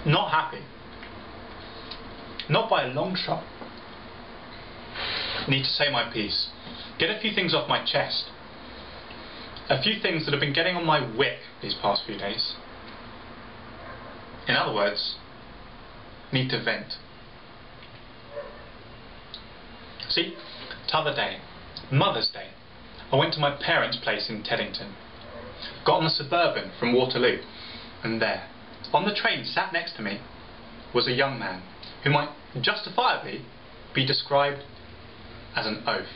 Not happy. Not by a long shot. Need to say my piece. Get a few things off my chest. A few things that have been getting on my wick these past few days. In other words, need to vent. See, t'other day, Mother's Day, I went to my parents' place in Teddington. Got on the Suburban from Waterloo, and there, on the train sat next to me, was a young man who might justifiably be described as an oaf.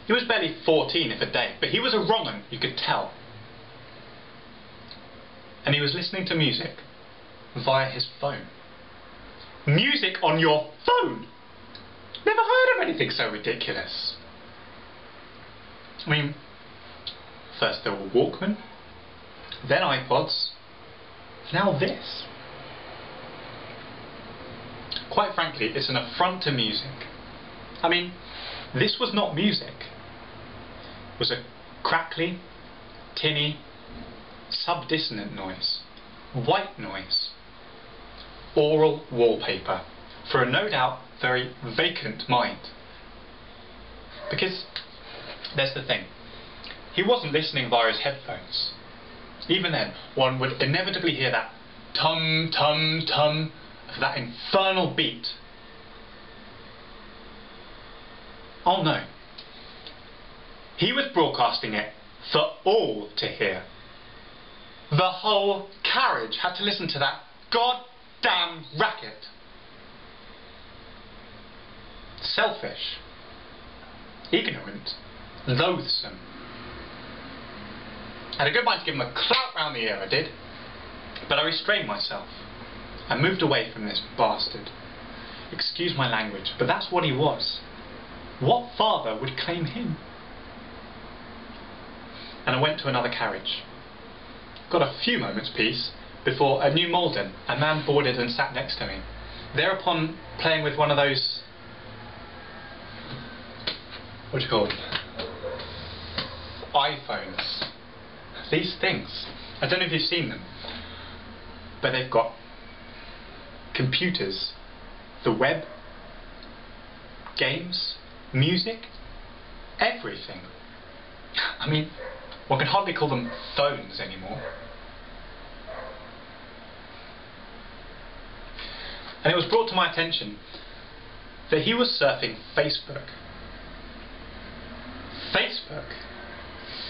He was barely 14 if a day, but he was a wrong 'un, you could tell. And he was listening to music via his phone. Music on your phone! Never heard of anything so ridiculous. I mean, first there were Walkman, then iPods, now this. Quite frankly, it's an affront to music. I mean, this was not music. It was a crackly, tinny, sub-dissonant noise, white noise, oral wallpaper for a no doubt very vacant mind. Because there's the thing, he wasn't listening via his headphones. Even then, one would inevitably hear that tum tum tum of that infernal beat. Oh no. He was broadcasting it for all to hear. The whole carriage had to listen to that goddamn racket. Selfish, ignorant, loathsome. I had a good mind to give him a clap round the ear, I did, but I restrained myself and moved away from this bastard. Excuse my language, but that's what he was. What father would claim him? And I went to another carriage. Got a few moments' peace before a new Malden, a man boarded and sat next to me. Thereupon playing with one of those, what do you call them? iPhones. These things. I don't know if you've seen them, but they've got computers, the web, games, music, everything. I mean, one can hardly call them phones anymore. And it was brought to my attention that he was surfing Facebook. Facebook.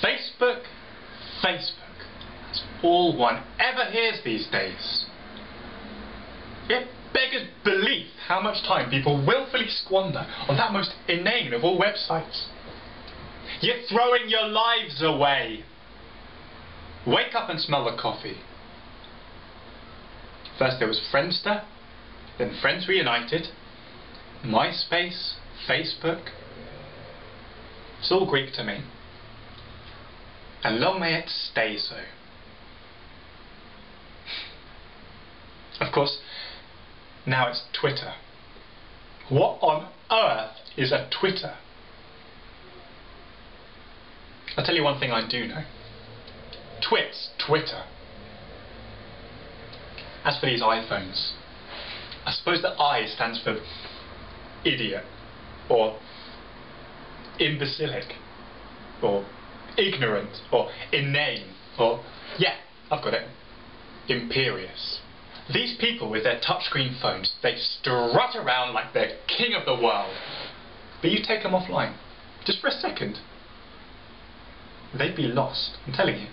Facebook. Facebook. That's all one ever hears these days. It beggars belief how much time people willfully squander on that most inane of all websites. You're throwing your lives away. Wake up and smell the coffee. First there was Friendster, then Friends Reunited, MySpace, Facebook. It's all Greek to me. And long may it stay so. Of course, now it's Twitter. What on earth is a Twitter? I'll tell you one thing I do know. Twit's Twitter. As for these iPhones, I suppose the I stands for idiot, or imbecilic, or ignorant, or inane, or, yeah, I've got it, imperious. These people with their touchscreen phones, they strut around like they're king of the world. But you take them offline, just for a second, they'd be lost, I'm telling you.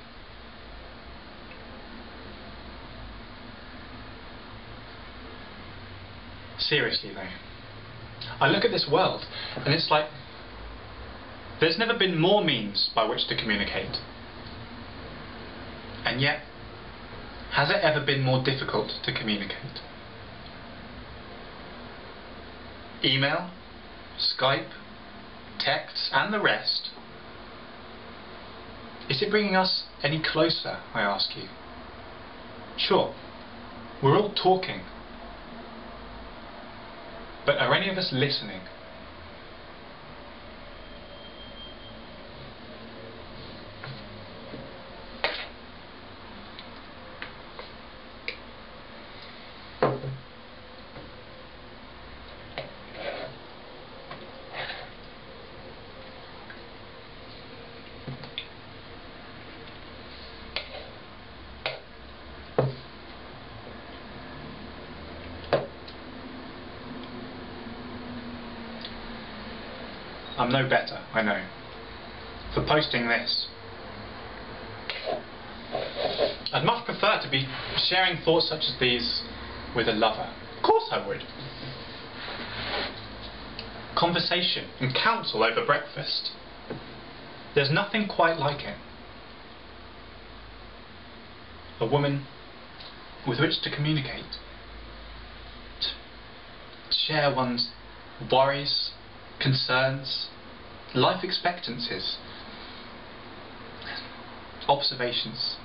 Seriously though, I look at this world and it's like there's never been more means by which to communicate. And yet, has it ever been more difficult to communicate? Email, Skype, texts and the rest. Is it bringing us any closer, I ask you? Sure, we're all talking. But are any of us listening? I'm no better, I know, for posting this. I'd much prefer to be sharing thoughts such as these with a lover. Of course I would. Conversation and counsel over breakfast. There's nothing quite like it. A woman with which to communicate. Share one's worries, concerns, life expectancies, observations.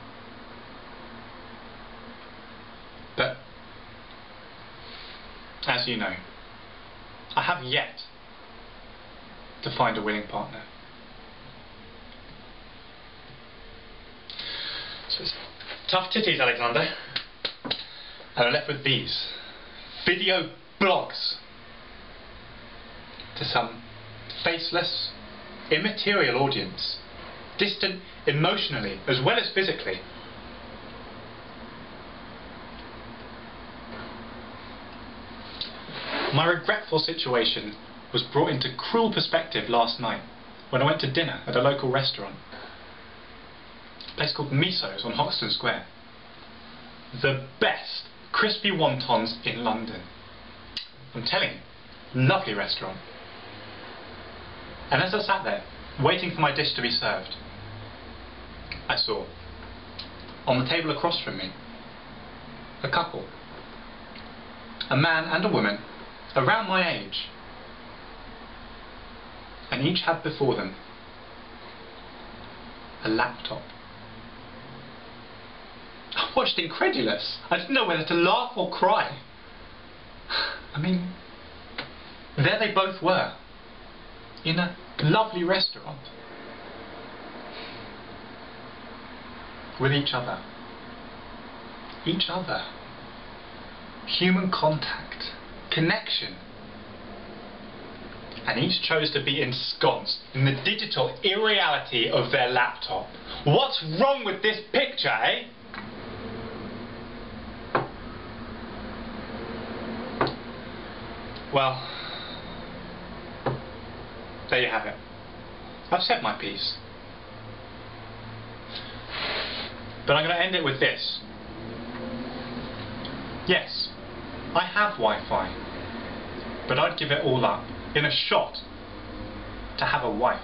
But, as you know, I have yet to find a willing partner. So it's tough titties, Alexander. And I'm left with these video blogs to some faceless, immaterial audience, distant emotionally as well as physically. My regretful situation was brought into cruel perspective last night when I went to dinner at a local restaurant, a place called Miso's on Hoxton Square. The best crispy wontons in London. I'm telling you, lovely restaurant. And as I sat there, waiting for my dish to be served, I saw, on the table across from me, a couple, a man and a woman, around my age, and each had before them a laptop. I watched incredulous. I didn't know whether to laugh or cry. I mean, there they both were, in a lovely restaurant, with each other. Each other. Human contact. Connection. And each chose to be ensconced in the digital irreality of their laptop. What's wrong with this picture, eh? Well, there you have it. I've said my piece. But I'm going to end it with this. Yes, I have Wi-Fi, but I'd give it all up in a shot to have a wife.